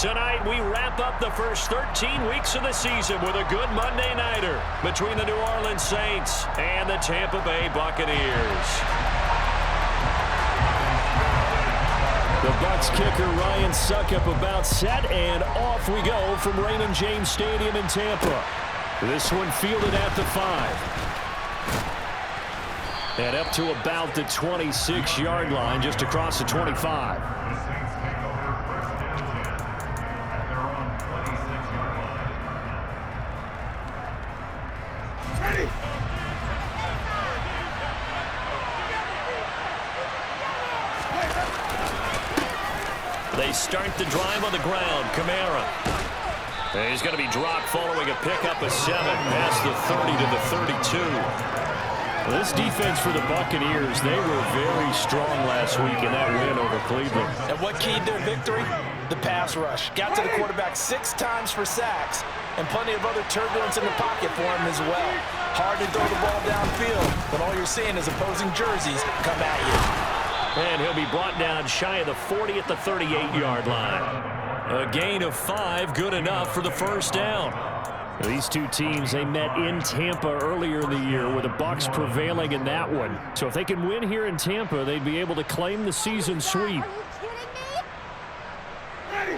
Tonight, we wrap up the first 13 weeks of the season with a good Monday nighter between the New Orleans Saints and the Tampa Bay Buccaneers. The Bucs kicker Ryan Succop about set, and off we go from Raymond James Stadium in Tampa. This one fielded at the 5. And up to about the 26-yard line, just across the 25. They start the drive on the ground. Kamara. And he's going to be dropped following a pickup of 7 past the 30 to the 32. Well, this defense for the Buccaneers, they were very strong last week in that win over Cleveland. And what keyed their victory? The pass rush. Got to the quarterback 6 times for sacks, and plenty of other turbulence in the pocket for him as well. Hard to throw the ball downfield when all you're seeing is opposing jerseys come at you. And he'll be brought down shy of the 40 at the 38-yard line. A gain of 5, good enough for the first down. These two teams, they met in Tampa earlier in the year with the Bucs prevailing in that one. So if they can win here in Tampa, they'd be able to claim the season sweep.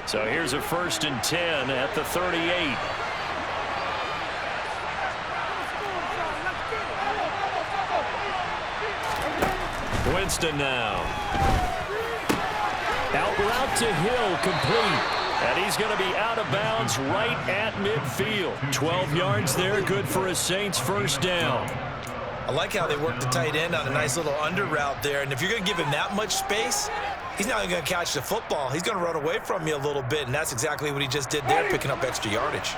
So here's a 1st and 10 at the 38. Winston now. Out route to Hill, complete. And he's going to be out of bounds right at midfield. 12 yards there, good for a Saints first down. I like how they work the tight end on a nice little under route there. And if you're going to give him that much space, he's not even going to catch the football. He's going to run away from you a little bit, and that's exactly what he just did there, picking up extra yardage.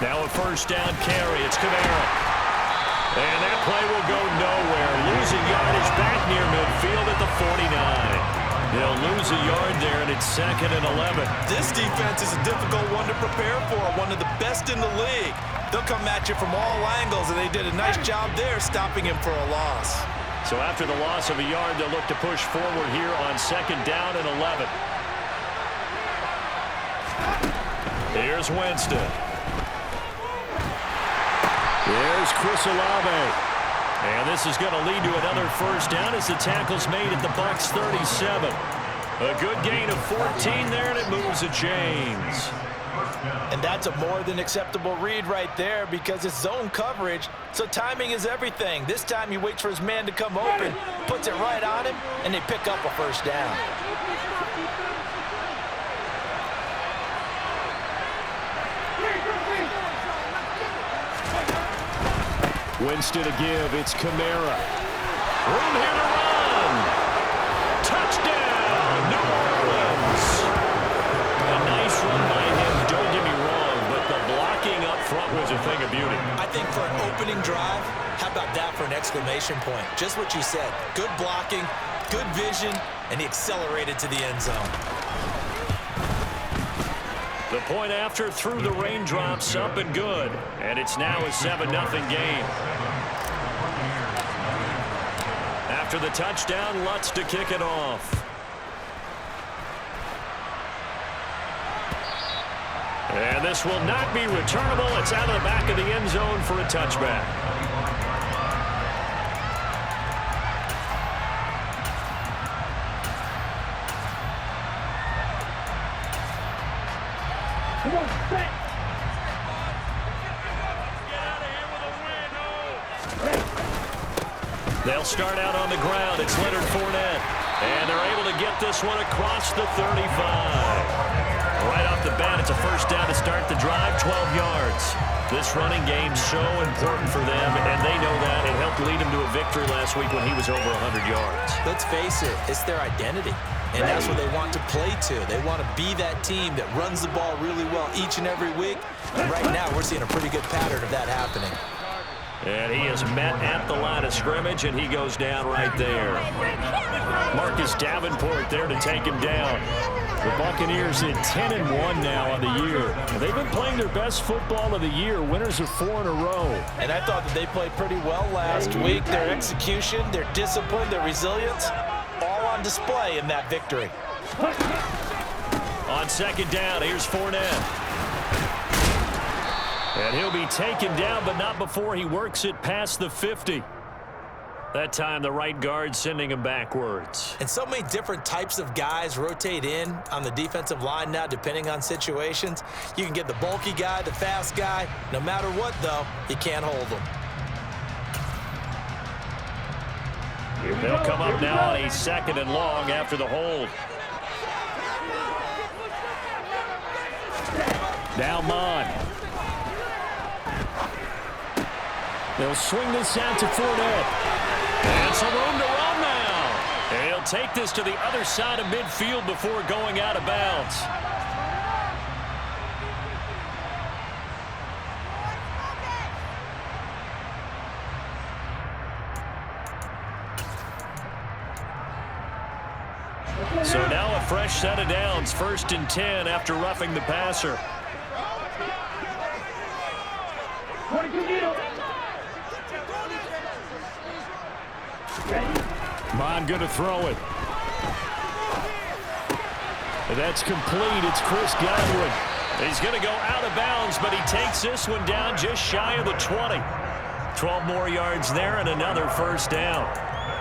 Now a first down carry. It's Kamara. And that play will go nowhere. Losing yardage back near midfield at the 49. They'll lose a yard there, and it's 2nd and 11. This defense is a difficult one to prepare for, one of the best in the league. They'll come at you from all angles, and they did a nice job there stopping him for a loss. So after the loss of a yard, they'll look to push forward here on 2nd down and 11. Here's Winston. There's Chris Olave. And this is going to lead to another first down as the tackle's made at the Bucs 37. A good gain of 14 there, and it moves the chains. And that's a more than acceptable read right there because it's zone coverage, so timing is everything. This time he waits for his man to come open, puts it right on him, and they pick up a first down. Winston to give. It's Kamara. Room here to run. Touchdown, New Orleans. A nice run by him, don't get me wrong, but the blocking up front was a thing of beauty. I think for an opening drive, how about that for an exclamation point? Just what you said. Good blocking, good vision, and he accelerated to the end zone. The point after through the raindrops up and good. And it's now a 7-0 game. After the touchdown, Lutz to kick it off. And this will not be returnable. It's out of the back of the end zone for a touchback. They'll start out on the ground. It's Leonard Fournette. And they're able to get this one across the 35. Right off the bat, it's a first down to start the drive, 12 yards. This running game's so important for them, and they know that. It helped lead him to a victory last week when he was over 100 yards. Let's face it, it's their identity. And that's what they want to play to. They want to be that team that runs the ball really well each and every week. And right now, we're seeing a pretty good pattern of that happening. And he is met at the line of scrimmage, and he goes down right there. Marcus Davenport there to take him down. The Buccaneers in 10-1 now on the year. They've been playing their best football of the year. Winners of 4 in a row. And I thought that they played pretty well last week. Their execution, their discipline, their resilience, all on display in that victory. On second down, here's Fournette. And he'll be taken down, but not before he works it past the 50. That time, the right guard sending him backwards. And so many different types of guys rotate in on the defensive line now, depending on situations. You can get the bulky guy, the fast guy. No matter what, though, you can't hold them. They'll come up now on a 2nd and long after the hold. Now Mon. They'll swing this out to Fournette. And some room to run now. And he'll take this to the other side of midfield before going out of bounds. So now a fresh set of downs, 1st and 10 after roughing the passer. Mon going to throw it. That's complete. It's Chris Godwin. He's going to go out of bounds, but he takes this one down just shy of the 20. 12 more yards there and another 1st down.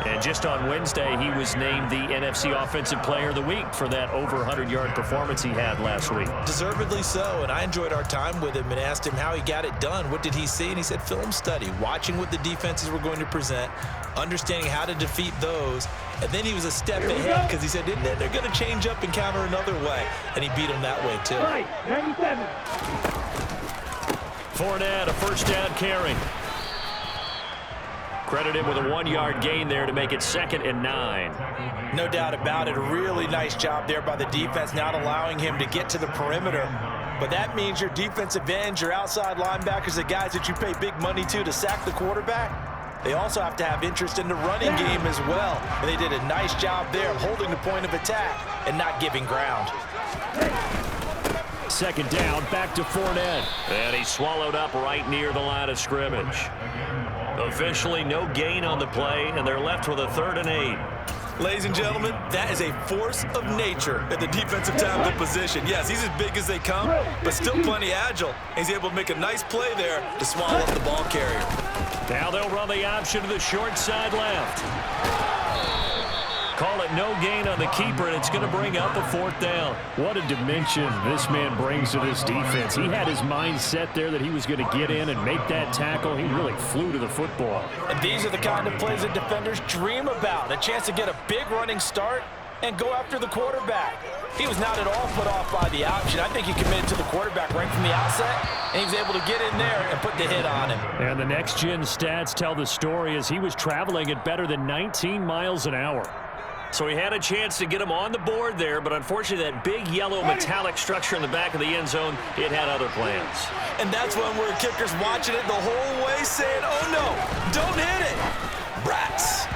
And just on Wednesday, he was named the NFC Offensive Player of the Week for that over 100-yard performance he had last week. Deservedly so, and I enjoyed our time with him and asked him how he got it done. What did he see? And he said film study, watching what the defenses were going to present, understanding how to defeat those, and then he was a step ahead because he said, they're going to change up and counter another way, and he beat him that way too. 97. Fournette, a 1st down carry. Credit him with a 1-yard gain there to make it 2nd and 9. No doubt about it. A really nice job there by the defense, not allowing him to get to the perimeter. But that means your defensive ends, your outside linebackers, the guys that you pay big money to sack the quarterback, they also have to have interest in the running game as well. And they did a nice job there of holding the point of attack and not giving ground. 2nd down, back to Fournette. And he swallowed up right near the line of scrimmage. Officially no gain on the play, and they're left with a 3rd and 8. Ladies and gentlemen, that is a force of nature at the defensive tackle position. Yes, he's as big as they come, but still plenty agile. He's able to make a nice play there to swallow up the ball carrier. Now they'll run the option to the short side left. Call it no gain on the keeper, and it's going to bring up a 4th down. What a dimension this man brings to this defense. He had his mind set there that he was going to get in and make that tackle. He really flew to the football. And these are the kind of plays that defenders dream about. A chance to get a big running start and go after the quarterback. He was not at all put off by the option. I think he committed to the quarterback right from the outset, and he was able to get in there and put the hit on him. And the next-gen stats tell the story as he was traveling at better than 19 miles an hour. So he had a chance to get him on the board there, but unfortunately that big yellow metallic structure in the back of the end zone, it had other plans. And that's when we're kickers watching it the whole way saying, oh no, don't hit it. Brats.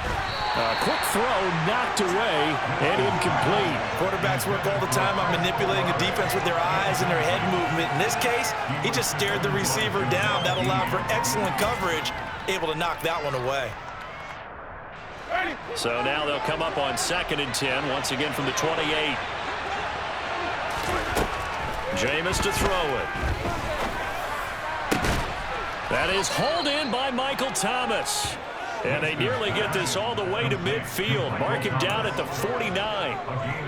A quick throw knocked away and incomplete. Quarterbacks work all the time on manipulating a defense with their eyes and their head movement. In this case, he just stared the receiver down. That allowed for excellent coverage, able to knock that one away. So now they'll come up on 2nd and 10, once again from the 28. Jameis to throw it. That is hauled in by Michael Thomas. And they nearly get this all the way to midfield. Mark him down at the 49.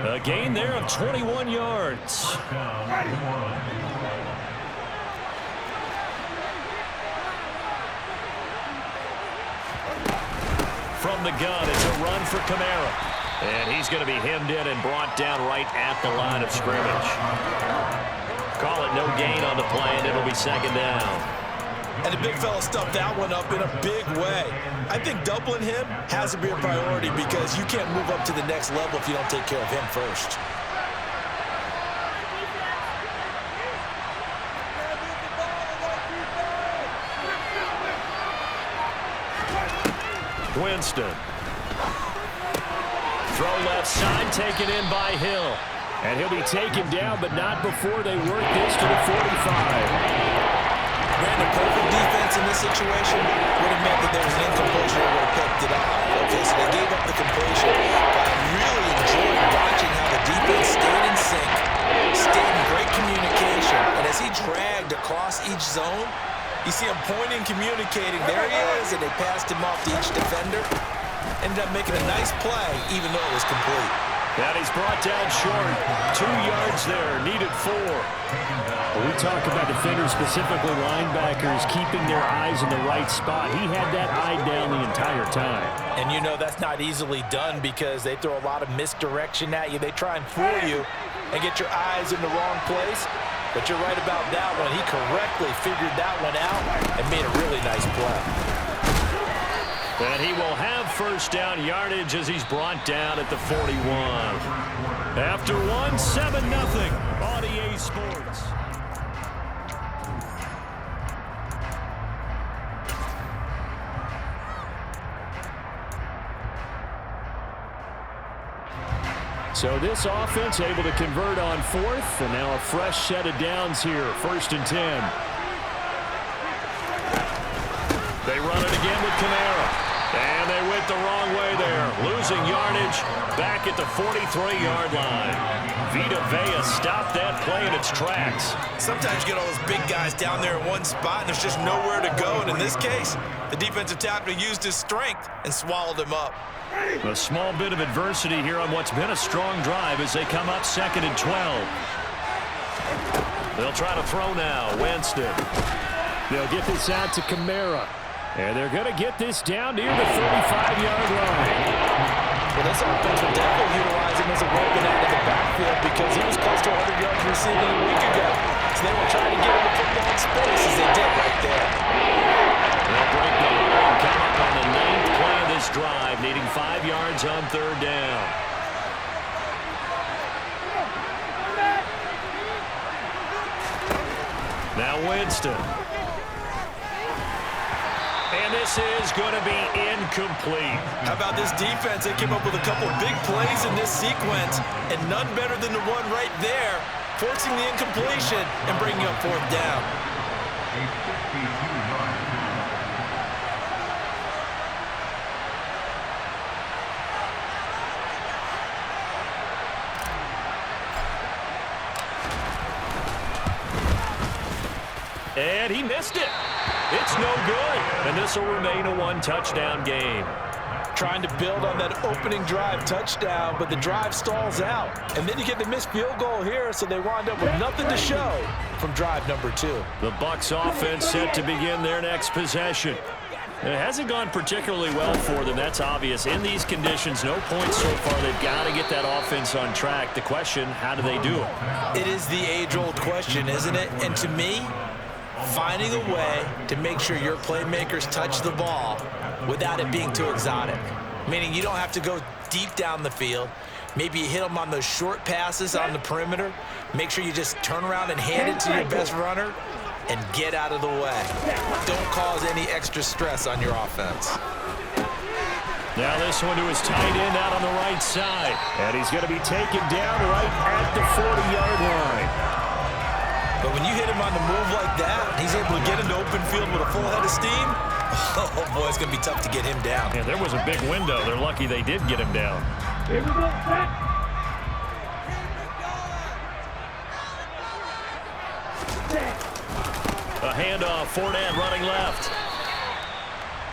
A gain there of 21 yards. From the gun, it's a run for Kamara. And he's going to be hemmed in and brought down right at the line of scrimmage. Call it no gain on the play, and it'll be 2nd down. And the big fella stuffed that one up in a big way. I think doubling him has to be a priority because you can't move up to the next level if you don't take care of him first. Winston. Throw left side, taken in by Hill. And he'll be taken down, but not before they work this to the 45. Brandon, perfect defense in this situation would have meant that there was an incompletion that would have picked it up. Okay, so they gave up the completion. But I really enjoyed watching how the defense stayed in sync, stayed in great communication. And as he dragged across each zone, you see him pointing, communicating. There he is, and they passed him off to each defender. Ended up making a nice play, even though it was complete. And he's brought down short. 2 yards there, needed 4. Well, we talk about defenders, specifically linebackers, keeping their eyes in the right spot. He had that eye down the entire time. And you know that's not easily done because they throw a lot of misdirection at you. They try and fool you and get your eyes in the wrong place. But you're right about that one. He correctly figured that one out and made a really nice play. And he will have first down yardage as he's brought down at the 41. After 1, 7-0 on EA Sports. So this offense able to convert on 4th, and now a fresh set of downs here, 1st and 10. They run it again with Kamara. And they went the wrong way there. Losing yardage back at the 43-yard line. Vita Vea stopped that play in its tracks. Sometimes you get all those big guys down there in one spot, and there's just nowhere to go. And in this case, the defensive tackle used his strength and swallowed him up. A small bit of adversity here on what's been a strong drive as they come up 2nd and 12. They'll try to throw now. Winston. They'll get this out to Kamara. And they're going to get this down near the 35-yard line. Well, this offense will definitely utilize him as a weapon out of the backfield because he was close to 100 yards receiving a week ago. So they will try to get him the football in space as they did right there. They'll break the line and come up on the 9th play of this drive, needing 5 yards on 3rd down. Now Winston. And this is going to be incomplete. How about this defense? They came up with a couple big plays in this sequence, and none better than the one right there, forcing the incompletion and bringing up 4th down. And he missed it. It's no good. And this will remain a 1-touchdown game. Trying to build on that opening drive touchdown, but the drive stalls out. And then you get the missed field goal here, so they wind up with nothing to show from drive number 2. The Bucs offense set to begin their next possession. It hasn't gone particularly well for them, that's obvious. In these conditions, no points so far. They've got to get that offense on track. The question, how do they do it? It is the age-old question, isn't it? And to me, finding a way to make sure your playmakers touch the ball without it being too exotic. Meaning you don't have to go deep down the field. Maybe you hit them on those short passes on the perimeter. Make sure you just turn around and hand it to your best runner and get out of the way. Don't cause any extra stress on your offense. Now this one to his tight end out on the right side. And he's going to be taken down right at the 40-yard line. But when you hit him on the move like that, he's able to get into open field with a full head of steam. Oh, boy, it's going to be tough to get him down. Yeah, there was a big window. They're lucky they did get him down. A handoff, Fournette running left.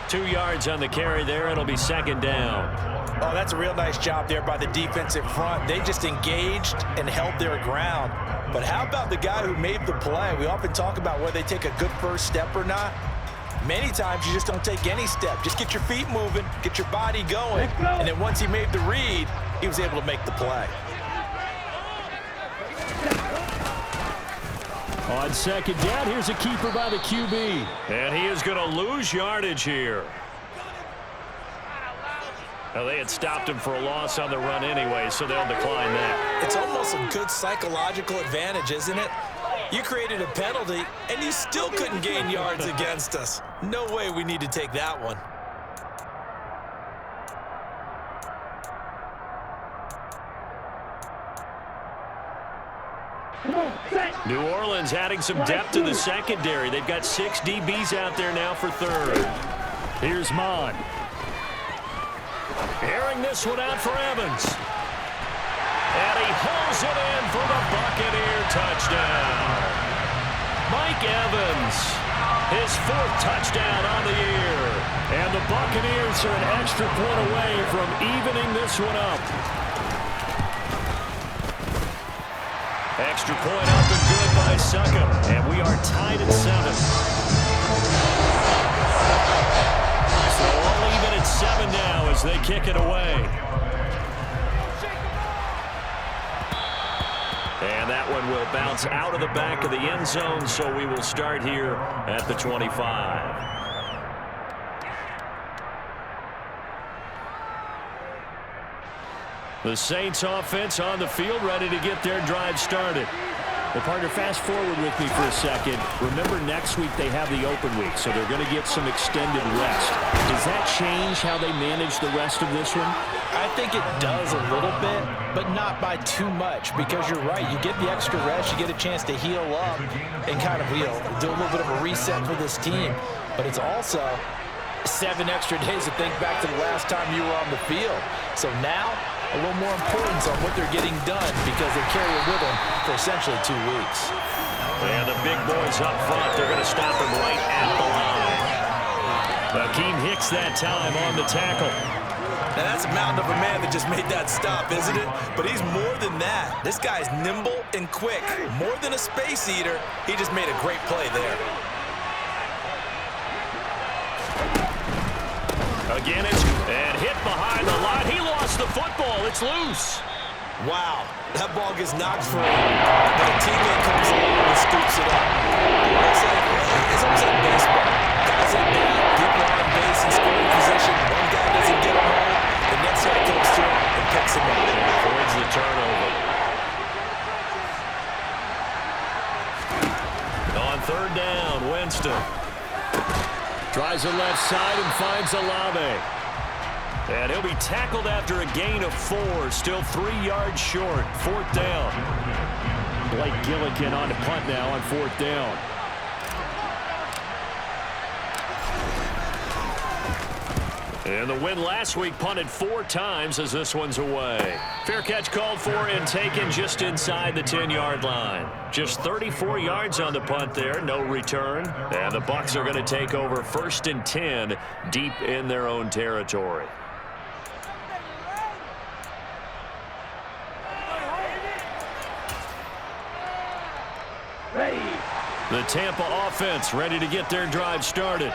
2 yards on the carry there. It'll be 2nd down. Oh, that's a real nice job there by the defensive front. They just engaged and held their ground. But how about the guy who made the play? We often talk about whether they take a good first step or not. Many times you just don't take any step. Just get your feet moving, get your body going, and then once he made the read, he was able to make the play. On 2nd down, here's a keeper by the QB. And he is going to lose yardage here. Now, they had stopped him for a loss on the run anyway, so they'll decline that. It's almost a good psychological advantage, isn't it? You created a penalty, and you still couldn't gain yards against us. No way we need to take that one. New Orleans adding some depth to the secondary. They've got 6 DBs out there now for third. Here's Mon. Airing this one out for Evans. And he hauls it in for the Buccaneer touchdown. Mike Evans, his 4th touchdown on the year. And the Buccaneers are an extra point away from evening this one up. Extra point up and good by Suckup. And we are tied at 7. So all even at 7 now as they kick it away. And that one will bounce out of the back of the end zone, so we will start here at the 25. The Saints offense on the field, ready to get their drive started. Well, partner, fast forward with me for a second. Remember, next week they have the open week, so they're going to get some extended rest. Does that change how they manage the rest of this one? I think it does a little bit, but not by too much, because you're right. You get the extra rest, you get a chance to heal up and kind of, do a little bit of a reset for this team. But it's also 7 extra days to think back to the last time you were on the field. So now, a little more importance on what they're getting done because they carry it with them for essentially 2 weeks. And the big boys up front, they're going to stop him right at the line. Akeem Hicks that time on the tackle. Now that's a mountain of a man that just made that stop, isn't it? But he's more than that. This guy's nimble and quick. More than a space eater, he just made a great play there. Again, and hit behind the line. He lost the football. It's loose. Wow, that ball gets knocked free, but a teammate comes along and scoops it up. It's almost like baseball. Guys like that, people are on base and scoring position. One guy doesn't get him home. The next guy comes through and picks him up. Avoids the turnover. On 3rd down, Winston. Tries the left side and finds Olave. And he'll be tackled after a gain of 4. Still 3 yards short. 4th down. Blake Gillikin on to punt now on 4th down. And the win last week punted 4 times as this one's away. Fair catch called for and taken just inside the 10-yard line. Just 34 yards on the punt there, no return. And the Bucs are going to take over 1st and 10 deep in their own territory. The Tampa offense ready to get their drive started.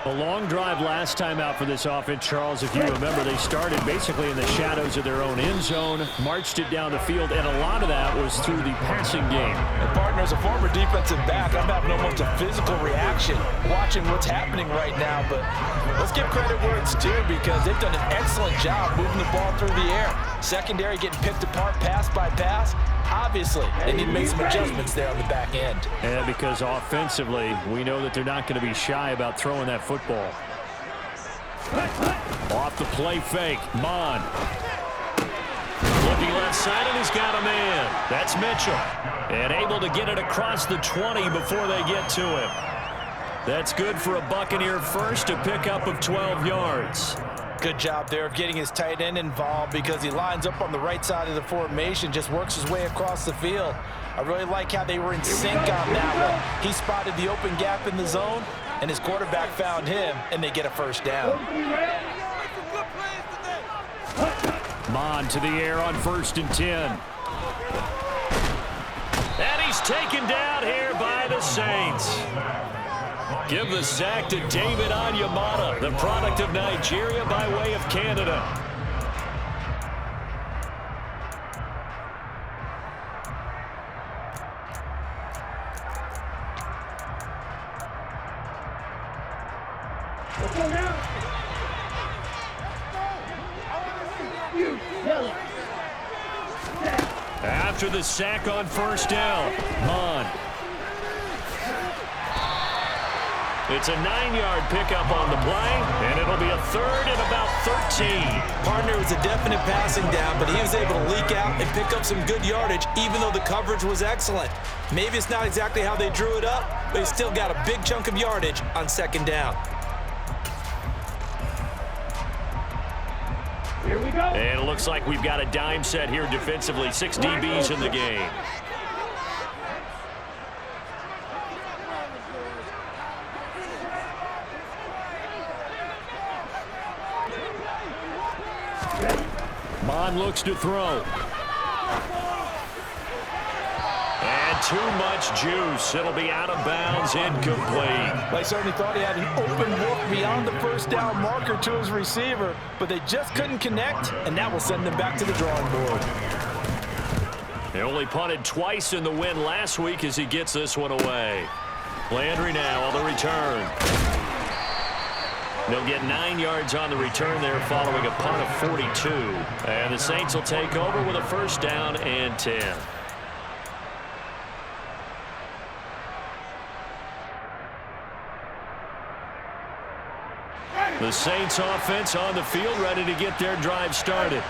A long drive last time out for this offense, Charles. If you remember, they started basically in the shadows of their own end zone, marched it down the field, and a lot of that was through the passing game. And partner, as a former defensive back, I'm having almost a physical reaction watching what's happening right now. But let's give credit where it's due because they've done an excellent job moving the ball through the air. Secondary getting picked apart pass by pass. Obviously, they need to make some adjustments there on the back end. And because offensively, we know that they're not going to be shy about throwing that football. Off the play fake, Mon. Looking left side, and he's got a man. That's Mitchell. And able to get it across the 20 before they get to him. That's good for a Buccaneer first, a pickup of 12 yards. Good job there of getting his tight end involved because he lines up on the right side of the formation, just works his way across the field. I really like how they were in sync on that one. He spotted the open gap in the zone, and his quarterback found him, and they get a 1st down. Mon to the air on 1st and 10. And he's taken down here by the Saints. Give the sack to David Onyemata, the product of Nigeria by way of Canada. After the sack on 1st down, Mon. It's a 9-yard pickup on the play, and it'll be a third and about 13. Partner was a definite passing down, but he was able to leak out and pick up some good yardage, even though the coverage was excellent. Maybe it's not exactly how they drew it up, but he still got a big chunk of yardage on second down. Here we go. And it looks like we've got a dime set here defensively. 6 DBs in the game. Bond looks to throw. And too much juice. It'll be out of bounds, incomplete. They certainly thought he had an open look beyond the first down marker to his receiver, but they just couldn't connect, and that will send them back to the drawing board. They only punted twice in the win last week as he gets this one away. Landry now on the return. They'll get 9 yards on the return there following a punt of 42. And the Saints will take over with a first down and 10. The Saints offense on the field ready to get their drive started.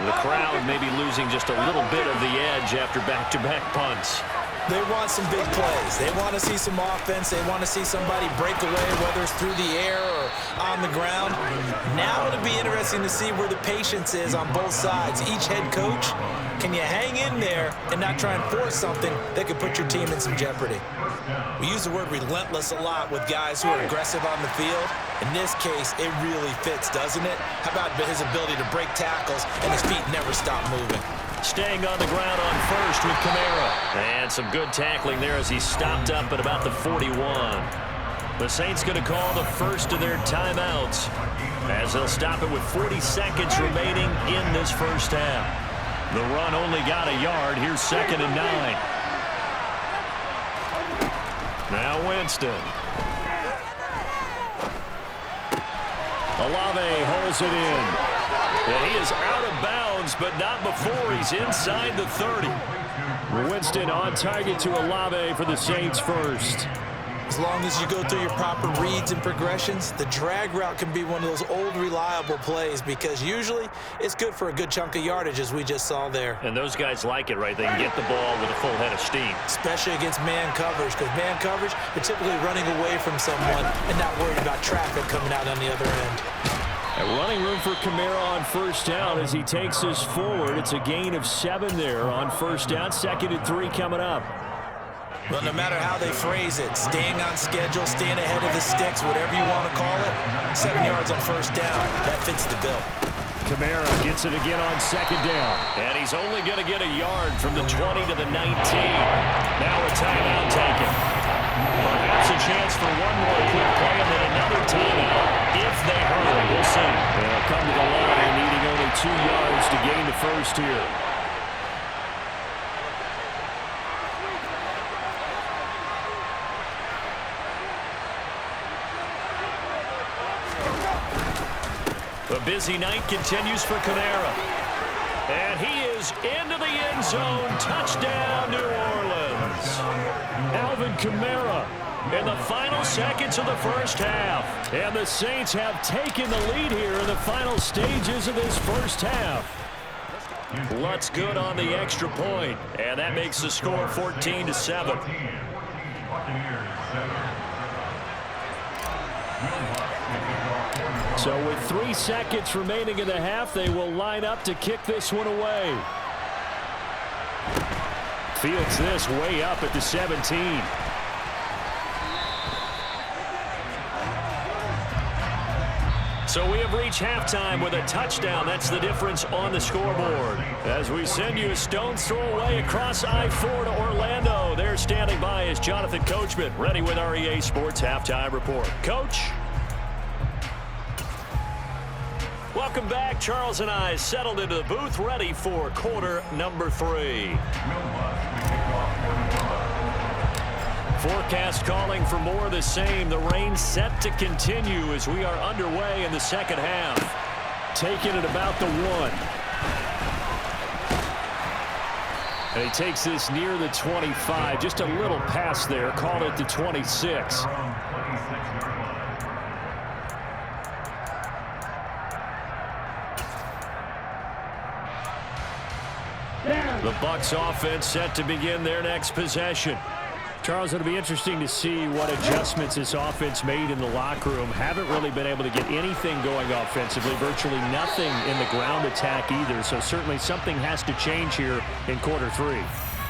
The crowd may be losing just a little bit of the edge after back-to-back punts. They want some big plays. They want to see some offense. They want to see somebody break away, whether it's through the air or on the ground. Now it'll be interesting to see where the patience is on both sides. Each head coach, can you hang in there and not try and force something that could put your team in some jeopardy? We use the word relentless a lot with guys who are aggressive on the field. In this case, it really fits, doesn't it? How about his ability to break tackles and his feet never stop moving? Staying on the ground on first with Kamara. And some good tackling there as he stopped up at about the 41. The Saints going to call the first of their timeouts as they'll stop it with 40 seconds remaining in this first half. The run only got a yard. Here's 2nd and 9. Now Winston. Olave holds it in. And he is out of bounds, but not before he's inside the 30. Winston on target to Olave for the Saints first. As long as you go through your proper reads and progressions, the drag route can be one of those old reliable plays because usually it's good for a good chunk of yardage as we just saw there. And those guys like it, right? They can get the ball with a full head of steam. Especially against man coverage, because man coverage, you're typically running away from someone and not worried about traffic coming out on the other end. A running room for Kamara on first down as he takes this forward. It's a gain of 7 there on first down. 2nd and 3 coming up. Well, no matter how they phrase it, staying on schedule, staying ahead of the sticks, whatever you want to call it, 7 yards on first down, that fits the bill. Kamara gets it again on 2nd down. And he's only going to get a yard from the 20 to the 19. Now a timeout taken. Perhaps a chance for one more quick play and then another timeout if they hurry. We'll see. They'll come to the line needing only 2 yards to gain the first here. The busy night continues for Kamara. And he is into the end zone. Touchdown, New Orleans. Alvin Kamara in the final seconds of the first half. And the Saints have taken the lead here in the final stages of this first half. Lutz good on the extra point. And that makes the score 14-7. So with 3 seconds remaining in the half, they will line up to kick this one away. Fields this way up at the 17. So we have reached halftime with a touchdown. That's the difference on the scoreboard. As we send you a stone's throw away across I-4 to Orlando. There standing by is Jonathan Coachman, ready with our EA Sports Halftime Report. Coach? Welcome back. Charles and I settled into the booth, ready for quarter number 3. Forecast calling for more of the same. The rain set to continue as we are underway in the second half. Taking it about the 1. And he takes this near the 25. Just a little pass there. Called it the 26. The Bucs offense set to begin their next possession. Charles, it'll be interesting to see what adjustments this offense made in the locker room. Haven't really been able to get anything going offensively, virtually nothing in the ground attack either. So certainly something has to change here in quarter three.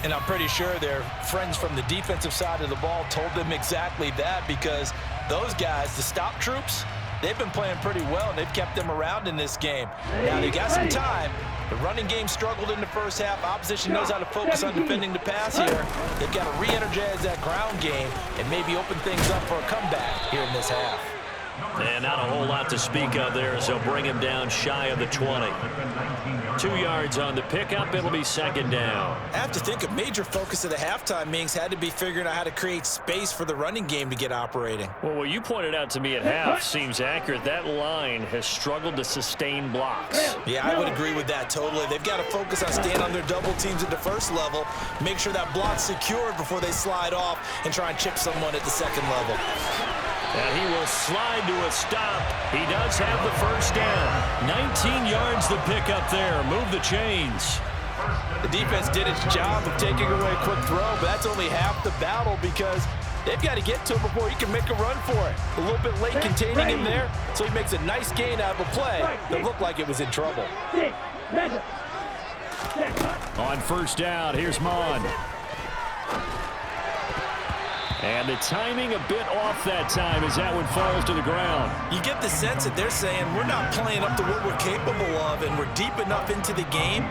And I'm pretty sure their friends from the defensive side of the ball told them exactly that, because those guys, the stop troops, they've been playing pretty well, and they've kept them around in this game. Now, they got some time. The running game struggled in the first half. Opposition knows how to focus on defending the pass here. They've got to re-energize that ground game and maybe open things up for a comeback here in this half. And not a whole lot to speak of there, as they'll bring him down shy of the 20. 2 yards on the pickup. It'll be second down. I have to think a major focus of the halftime meetings had to be figuring out how to create space for the running game to get operating. Well, what you pointed out to me at half seems accurate. That line has struggled to sustain blocks. Yeah, I would agree with that totally. They've got to focus on staying on their double teams at the first level, make sure that block's secured before they slide off and try and chip someone at the second level. And he will slide to a stop. He does have the first down. 19 yards the pickup there. Move the chains. The defense did its job of taking away a quick throw, but that's only half the battle, because they've got to get to him before he can make a run for it. A little bit late containing him there, so he makes a nice gain out of a play that looked like it was in trouble. On first down, here's Mon. And the timing a bit off that time as that one falls to the ground. You get the sense that they're saying we're not playing up to what we're capable of, and we're deep enough into the game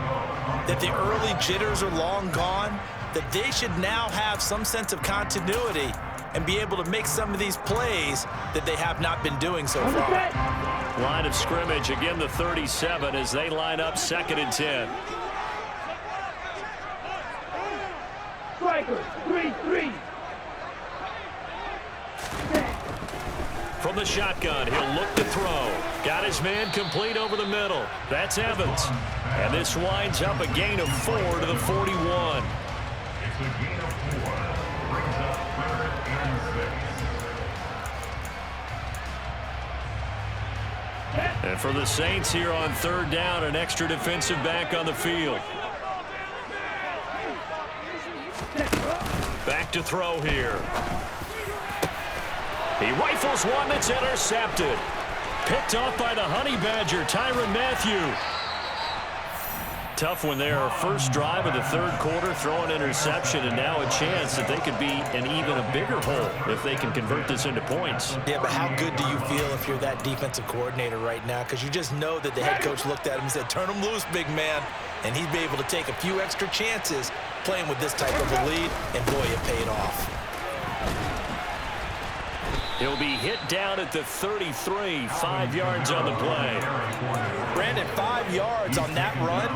that the early jitters are long gone, that they should now have some sense of continuity and be able to make some of these plays that they have not been doing so far. Line of scrimmage, again the 37 as they line up 2nd and 10. Striker, 3-3. From the shotgun, he'll look to throw. Got his man complete over the middle. That's Evans. And this winds up a gain of 4 to the 41. And for the Saints here on third down, an extra defensive back on the field. Back to throw here. He rifles one that's intercepted. Picked off by the Honey Badger, Tyrann Mathieu. Tough one there. First drive of the third quarter, throw an interception, and now a chance that they could be in even a bigger hole if they can convert this into points. Yeah, but how good do you feel if you're that defensive coordinator right now? Because you just know that the head coach looked at him and said, turn him loose, big man. And he'd be able to take a few extra chances playing with this type of a lead, and boy, it paid off. He'll be hit down at the 33, 5 yards on the play. Brandon, 5 yards on that run.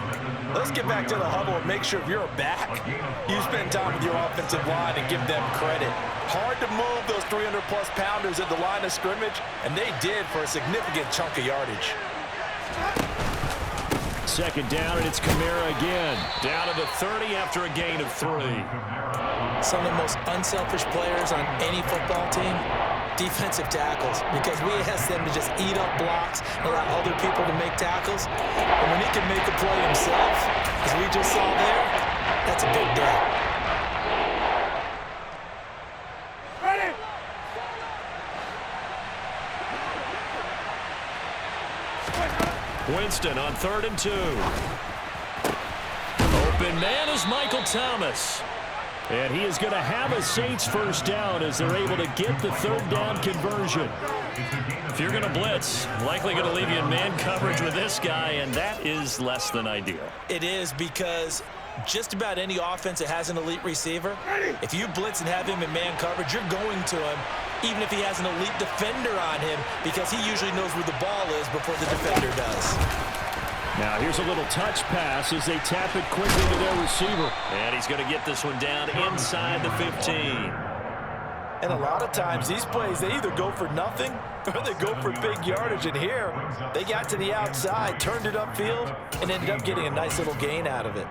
Let's get back to the huddle and make sure if you're a back, you spend time with your offensive line and give them credit. Hard to move those 300-plus pounders at the line of scrimmage, and they did for a significant chunk of yardage. Second down, and it's Kamara again. Down to the 30 after a gain of 3. Some of the most unselfish players on any football team, defensive tackles, because we ask them to just eat up blocks, allow other people to make tackles. And when he can make a play himself, as we just saw there, that's a big day. Winston on 3rd and 2. Open man is Michael Thomas. And he is going to have a Saints first down as they're able to get the third down conversion. If you're going to blitz, likely going to leave you in man coverage with this guy, and that is less than ideal. It is, because just about any offense that has an elite receiver, if you blitz and have him in man coverage, you're going to him, even if he has an elite defender on him, because he usually knows where the ball is before the defender does. Now here's a little touch pass as they tap it quickly to their receiver. And he's going to get this one down inside the 15. And a lot of times these plays, they either go for nothing or they go for big yardage. And here, they got to the outside, turned it upfield, and ended up getting a nice little gain out of it.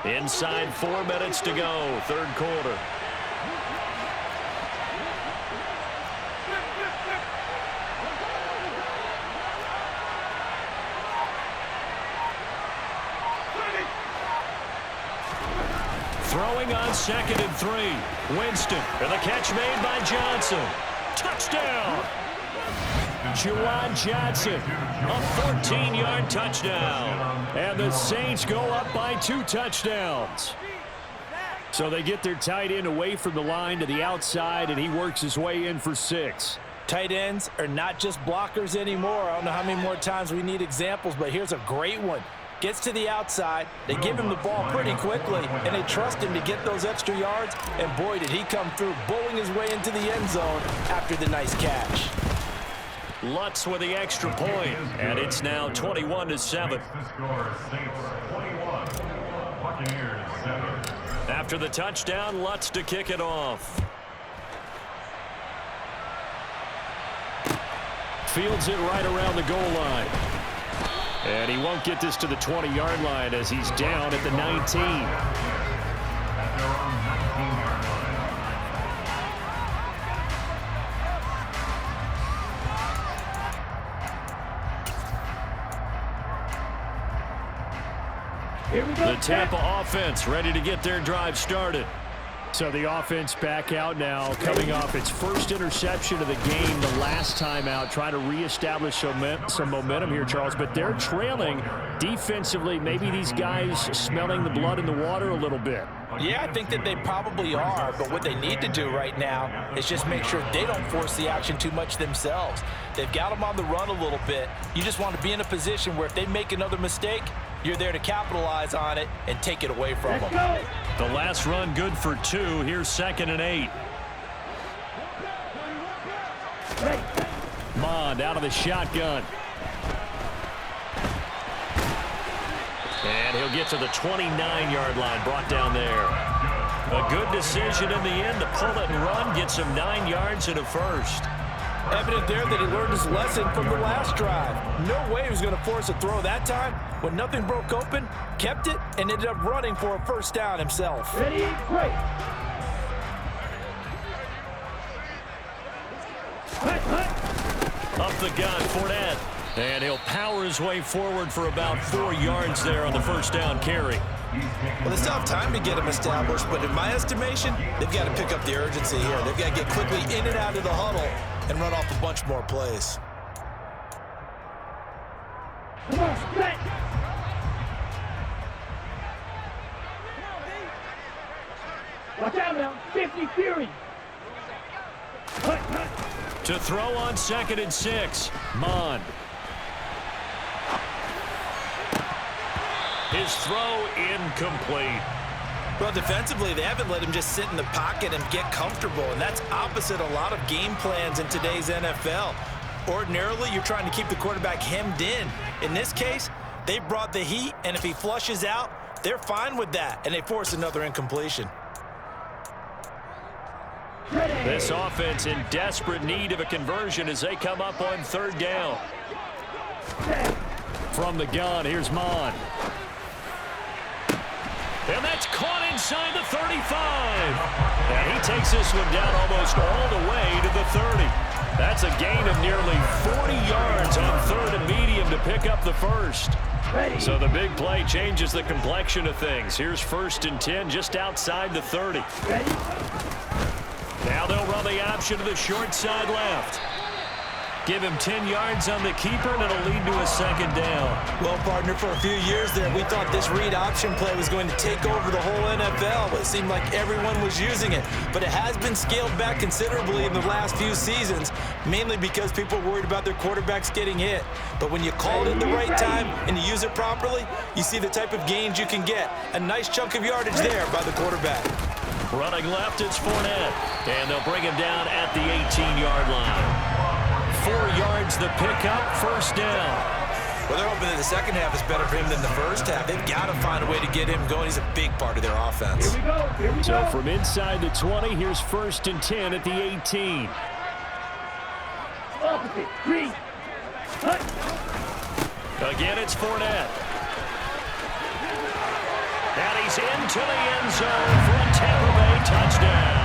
Inside 4 minutes to go, third quarter. Throwing on 2nd and 3. Winston, and the catch made by Johnson. Touchdown! Juwan Johnson, a 14-yard touchdown. And the Saints go up by 2 touchdowns. So they get their tight end away from the line to the outside, and he works his way in for 6. Tight ends are not just blockers anymore. I don't know how many more times we need examples, but here's a great one. Gets to the outside, they give him the ball pretty quickly, and they trust him to get those extra yards, and boy, did he come through, bowling his way into the end zone after the nice catch. Lutz with the extra point, and it's now 21-7. After the touchdown, Lutz to kick it off. Fields it right around the goal line. And he won't get this to the 20-yard line as he's down at the 19. The Tampa offense ready to get their drive started. So the offense back out now, coming off its first interception of the game the last time out, trying to reestablish some momentum here, Charles. But they're trailing defensively. Maybe these guys smelling the blood in the water a little bit. Yeah, I think that they probably are, but what they need to do right now is just make sure they don't force the action too much themselves. They've got them on the run a little bit. You just want to be in a position where if they make another mistake, you're there to capitalize on it and take it away from them. The last run good for 2. Here's 2nd and 8. Mond out of the shotgun. And he'll get to the 29-yard line, brought down there. A good decision in the end to pull it and run, gets him 9 yards and a first. Evident there that he learned his lesson from the last drive. No way he was going to force a throw that time. When nothing broke open, kept it, and ended up running for a first down himself. Ready, break. Up the gun, Fournette. And he'll power his way forward for about 4 yards there on the first down carry. Well, they still have time to get him established, but in my estimation, they've got to pick up the urgency here. They've got to get quickly in and out of the huddle and run off a bunch more plays. Come on, split. Watch out now, 50 Fury. To throw on 2nd and 6, Mond. His throw incomplete. Well, defensively, they haven't let him just sit in the pocket and get comfortable, and that's opposite a lot of game plans in today's NFL. Ordinarily, you're trying to keep the quarterback hemmed in. In this case, they brought the heat, and if he flushes out, they're fine with that, and they force another incompletion. This offense in desperate need of a conversion as they come up on 3rd down. From the gun, here's Mond. And that's caught inside the 35. And he takes this one down almost all the way to the 30. That's a gain of nearly 40 yards on 3rd and medium to pick up the first. So the big play changes the complexion of things. Here's 1st and 10 just outside the 30. Now they'll run the option to the short side left. Give him 10 yards on the keeper, and it'll lead to a 2nd down. Well, partner, for a few years there, we thought this read option play was going to take over the whole NFL. It seemed like everyone was using it, but it has been scaled back considerably in the last few seasons, mainly because people are worried about their quarterbacks getting hit. But when you call it at the right time and you use it properly, you see the type of gains you can get. A nice chunk of yardage there by the quarterback. Running left, it's Fournette, and they'll bring him down at the 18-yard line. 4 yards the pickup, 1st down. Well, they're hoping that the second half is better for him than the first half. They've got to find a way to get him going. He's a big part of their offense. Here we go, here we go. So from inside the 20, here's 1st and 10 at the 18. Opposite, 3. Again, it's Fournette. And he's into the end zone for a Tampa Bay touchdown.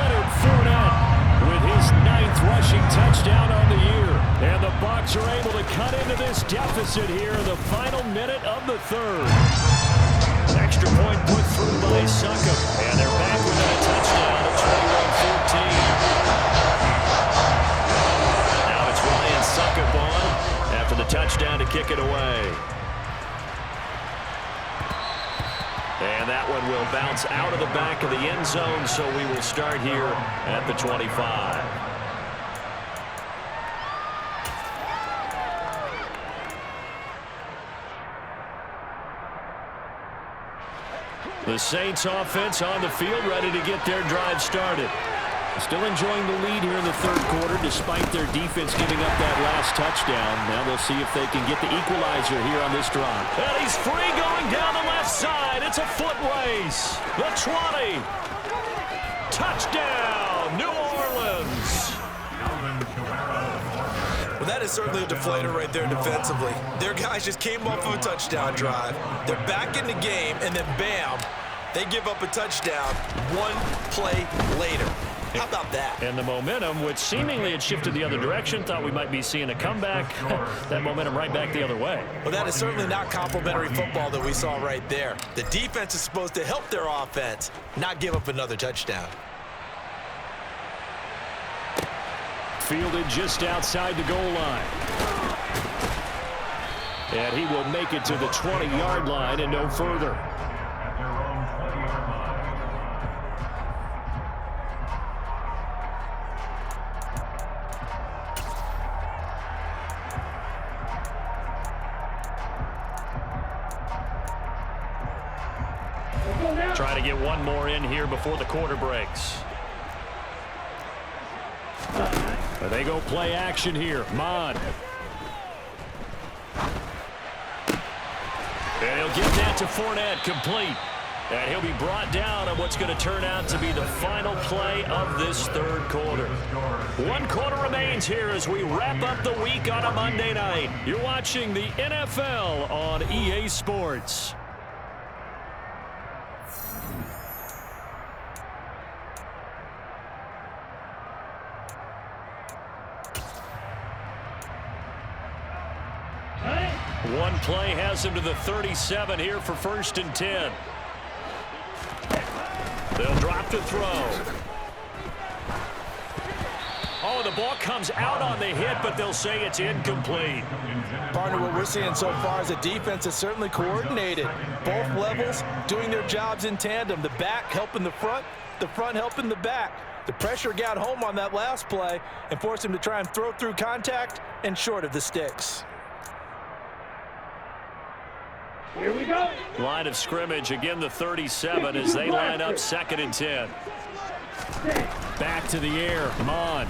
Leonard Fournette with his 9th rushing touchdown on the year. And the Bucs are able to cut into this deficit here in the final minute of the 3rd. Extra point put through by Succop. And they're back within a touchdown at 21-14. Now it's Ryan Succop on after the touchdown to kick it away. And that one will bounce out of the back of the end zone, so we will start here at the 25. The Saints offense on the field, ready to get their drive started. Still enjoying the lead here in the third quarter, despite their defense giving up that last touchdown. Now they'll see if they can get the equalizer here on this drive. And he's free going down the left side. It's a foot race. The 20. Touchdown, New Orleans. Well, that is certainly a deflator right there defensively. Their guys just came off of a touchdown drive. They're back in the game, and then bam, they give up a touchdown one play later. How about that? And the momentum, which seemingly had shifted the other direction, thought we might be seeing a comeback. That momentum right back the other way. Well, that is certainly not complimentary football that we saw right there. The defense is supposed to help their offense, not give up another touchdown. Fielded just outside the goal line. And he will make it to the 20-yard line and no further. Trying to get one more in here before the quarter breaks. They go play action here. Mon. And he'll get that to Fournette, complete. And he'll be brought down on what's going to turn out to be the final play of this third quarter. 1 quarter remains here as we wrap up the week on a Monday night. You're watching the NFL on EA Sports. One play has him to the 37 here for 1st and 10. They'll drop to throw. Oh, the ball comes out on the hit, but they'll say it's incomplete. Partner, what we're seeing so far is the defense is certainly coordinated. Both levels doing their jobs in tandem. The back helping the front helping the back. The pressure got home on that last play and forced him to try and throw through contact and short of the sticks. Here we go. Line of scrimmage, again the 37 as they line up 2nd and 10. Back to the air. Mon.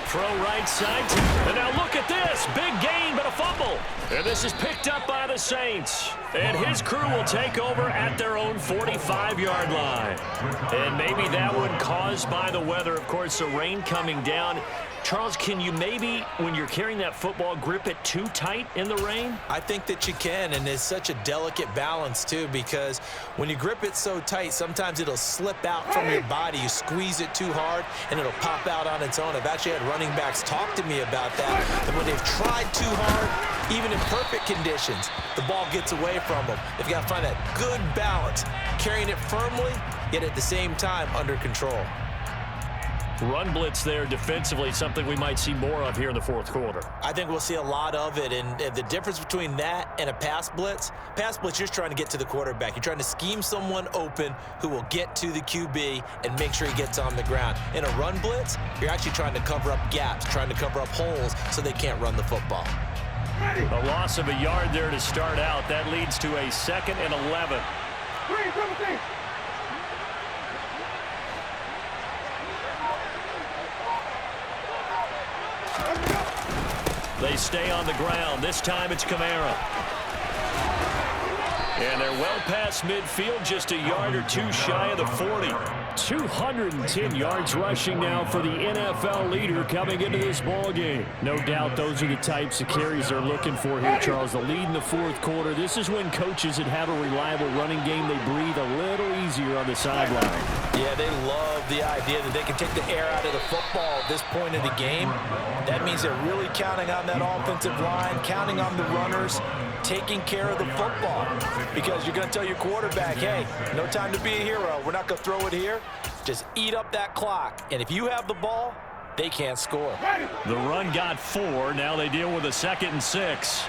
Throw right side. And now look at this. Big gain, but a fumble. And this is picked up by the Saints. And his crew will take over at their own 45-yard line. And maybe that one caused by the weather. Of course, the rain coming down. Charles, can you maybe, when you're carrying that football, grip it too tight in the rain? I think that you can, and it's such a delicate balance, too, because when you grip it so tight, sometimes it'll slip out from your body. You squeeze it too hard, and it'll pop out on its own. I've actually had running backs talk to me about that, and when they've tried too hard, even in perfect conditions, the ball gets away from them. They've got to find that good balance, carrying it firmly, yet at the same time under control. Run blitz there defensively, something we might see more of here in the 4th quarter. I think we'll see a lot of it, and the difference between that and a pass blitz, you're just trying to get to the quarterback. You're trying to scheme someone open who will get to the QB and make sure he gets on the ground. In a run blitz, you're actually trying to cover up gaps, trying to cover up holes so they can't run the football. A loss of a yard there to start out. That leads to a 2nd and 11. They stay on the ground. This time it's Kamara. And they're well past midfield, just a yard or two shy of the 40. 210 yards rushing now for the NFL leader coming into this ball game. No doubt those are the types of carries they're looking for here, Charles. The lead in the 4th quarter. This is when coaches that have a reliable running game, they breathe a little easier on the sideline. Yeah, they love the idea that they can take the air out of the football at this point of the game. That means they're really counting on that offensive line, counting on the runners, taking care of the football. Because you're going to tell your quarterback, hey, no time to be a hero. We're not going to throw it here. Just eat up that clock. And if you have the ball, they can't score. The run got 4. Now they deal with a 2nd and 6.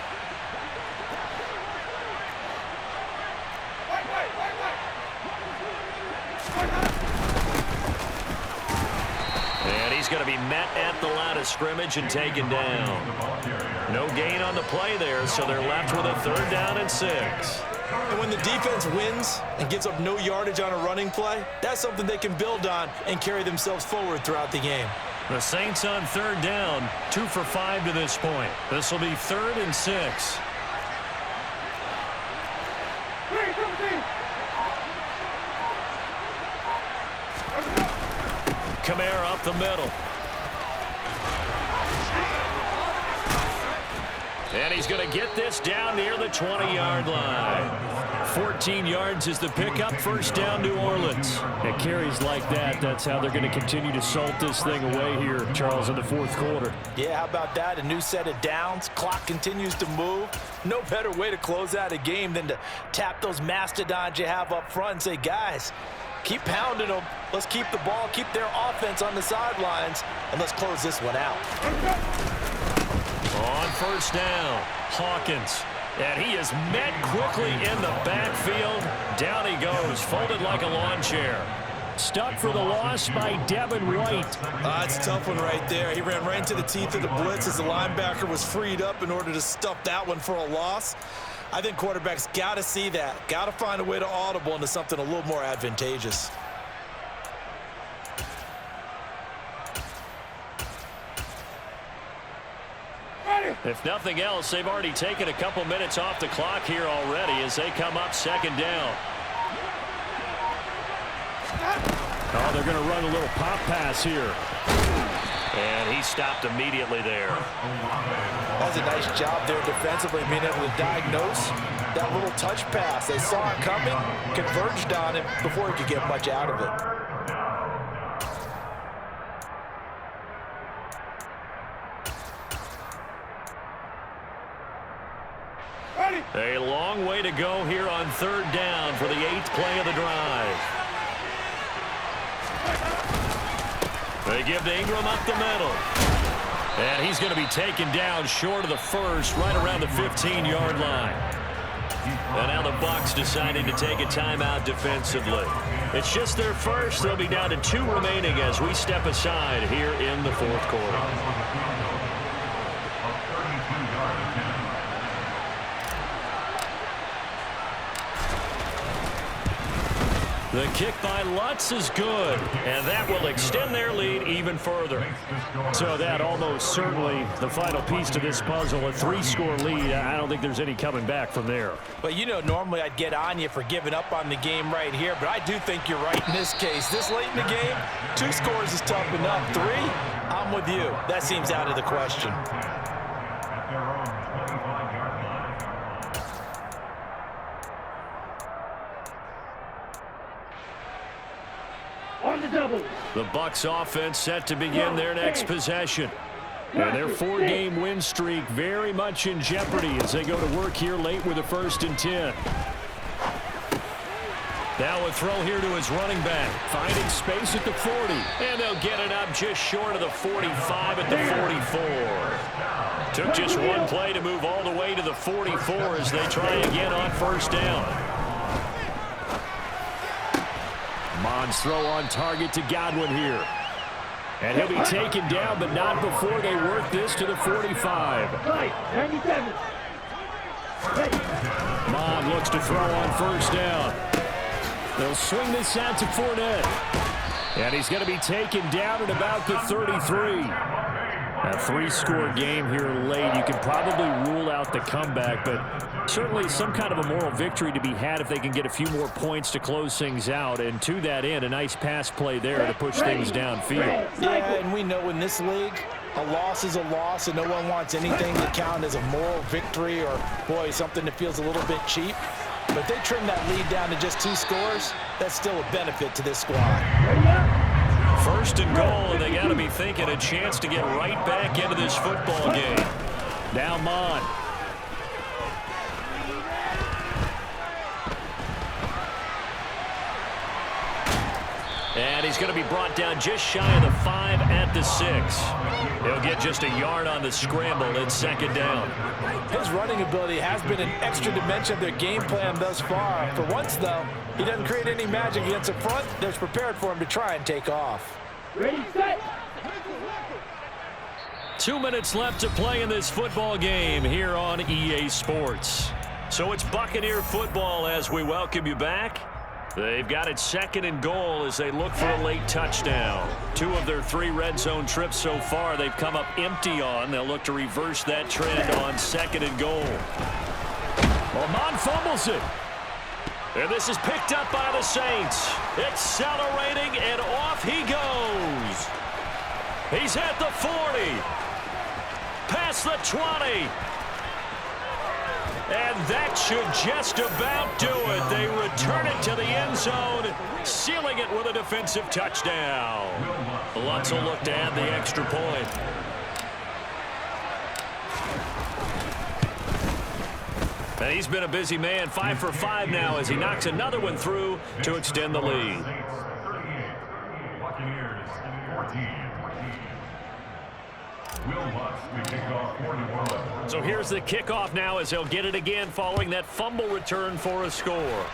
And he's going to be met at the line of scrimmage and taken down. No gain on the play there, so they're left with a 3rd down and 6. And when the defense wins and gives up no yardage on a running play, that's something they can build on and carry themselves forward throughout the game. The Saints on 3rd down, 2 for 5 to this point. This will be 3rd and 6. Kamara up the middle. And he's going to get this down near the 20-yard line. 14 yards is the pickup. 1st down, New Orleans. It carries like that. That's how they're going to continue to salt this thing away here, Charles, in the 4th quarter. Yeah, how about that? A new set of downs. Clock continues to move. No better way to close out a game than to tap those mastodons you have up front and say, guys, keep pounding them. Let's keep the ball, keep their offense on the sidelines, and let's close this one out. On 1st down, Hawkins. And he is met quickly in the backfield. Down he goes, folded like a lawn chair. Stuck for the loss by Devin White. That's a tough one right there. He ran right into the teeth of the blitz as the linebacker was freed up in order to stuff that one for a loss. I think quarterbacks got to see that. Got to find a way to audible into something a little more advantageous. If nothing else, they've already taken a couple minutes off the clock here already as they come up 2nd down. Oh, they're going to run a little pop pass here. And he stopped immediately there. That was a nice job there defensively, being able to diagnose that little touch pass. They saw it coming, converged on it before he could get much out of it. A long way to go here on 3rd down for the 8th play of the drive. They give to Ingram up the middle. And he's going to be taken down short of the 1st, right around the 15-yard line. And now the Bucs deciding to take a timeout defensively. It's just their 1st. They'll be down to 2 remaining as we step aside here in the 4th quarter. The kick by Lutz is good, and that will extend their lead even further. So that almost certainly the final piece to this puzzle, a 3-score lead. I don't think there's any coming back from there. But you know, normally I'd get on you for giving up on the game right here, but I do think you're right in this case. This late in the game, 2 scores is tough enough. 3, I'm with you. That seems out of the question. On the double. The Bucs offense set to begin their next possession. And their 4-game win streak very much in jeopardy as they go to work here late with a 1st and 10. Now a throw here to his running back, finding space at the 40. And they'll get it up just short of the 45 at the 44. Took just one play to move all the way to the 44 as they try again on 1st down. Mond's throw on target to Godwin here. And he'll be taken down, but not before they work this to the 45. 97. Mond looks to throw on 1st down. They'll swing this out to Fournette. And he's going to be taken down at about the 33. A 3-score game here late. You can probably rule out the comeback, but certainly some kind of a moral victory to be had if they can get a few more points to close things out. And to that end, a nice pass play there to push things downfield. Yeah, and we know in this league, a loss is a loss, and no one wants anything to count as a moral victory or, boy, something that feels a little bit cheap. But if they trim that lead down to just 2 scores, that's still a benefit to this squad. Ready up. First and goal, and they got to be thinking a chance to get right back into this football game. Now Mon. And he's going to be brought down just shy of the 5 at the 6. He'll get just a yard on the scramble. It's second down. His running ability has been an extra dimension of their game plan thus far. For once, though, he doesn't create any magic against the front that's prepared for him to try and take off. Ready, set. 2 minutes left to play in this football game here on EA Sports. So it's Buccaneer football as we welcome you back. They've got it second and goal as they look for a late touchdown. 2 of their 3 red zone trips so far they've come up empty on. They'll look to reverse that trend on second and goal. Well, Mon fumbles it. And this is picked up by the Saints. Accelerating, and off he goes. He's at the 40. Past the 20. And that should just about do it. They return it to the end zone, sealing it with a defensive touchdown. Lutz will look to add the extra point. And he's been a busy man, 5 for 5 now as he knocks another one through to extend the lead. So here's the kickoff now as he'll get it again following that fumble return for a score.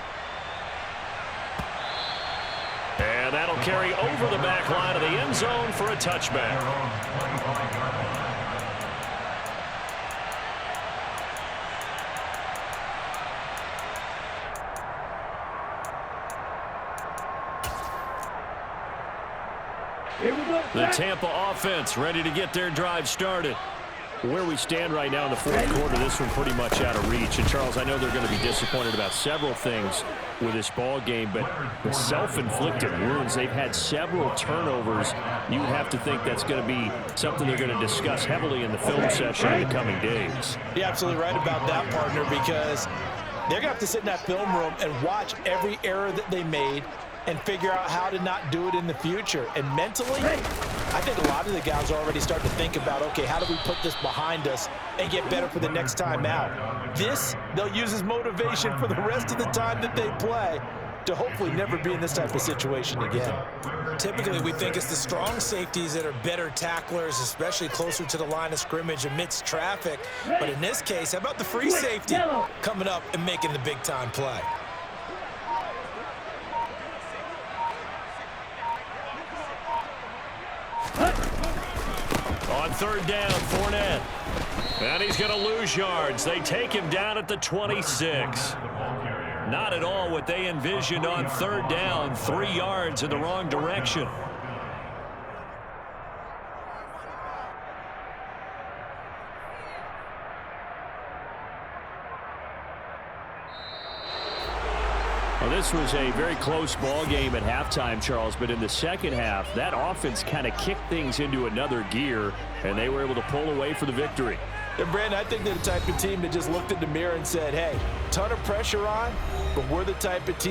And that'll carry over the back line of the end zone for a touchback. Here we go. The Tampa offense ready to get their drive started. Where we stand right now in the fourth quarter, this one pretty much out of reach. And, Charles, I know they're going to be disappointed about several things with this ball game, but the self-inflicted wounds, they've had several turnovers. You would have to think that's going to be something they're going to discuss heavily in the film session in the coming days. You're absolutely right about that, partner, because they're going to have to sit in that film room and watch every error that they made and figure out how to not do it in the future. And mentally, I think a lot of the guys are already starting to think about, okay, how do we put this behind us and get better for the next time out? This, they'll use as motivation for the rest of the time that they play to hopefully never be in this type of situation again. Typically, we think it's the strong safeties that are better tacklers, especially closer to the line of scrimmage amidst traffic. But in this case, how about the free safety coming up and making the big-time play? On third down, Fournette. And he's going to lose yards. They take him down at the 26. Not at all what they envisioned on third down. 3 yards in the wrong direction. Well, this was a very close ball game at halftime, Charles, but in the second half, that offense kind of kicked things into another gear, and they were able to pull away for the victory. And, Brandon, I think they're the type of team that just looked in the mirror and said, hey, ton of pressure on, but we're the type of team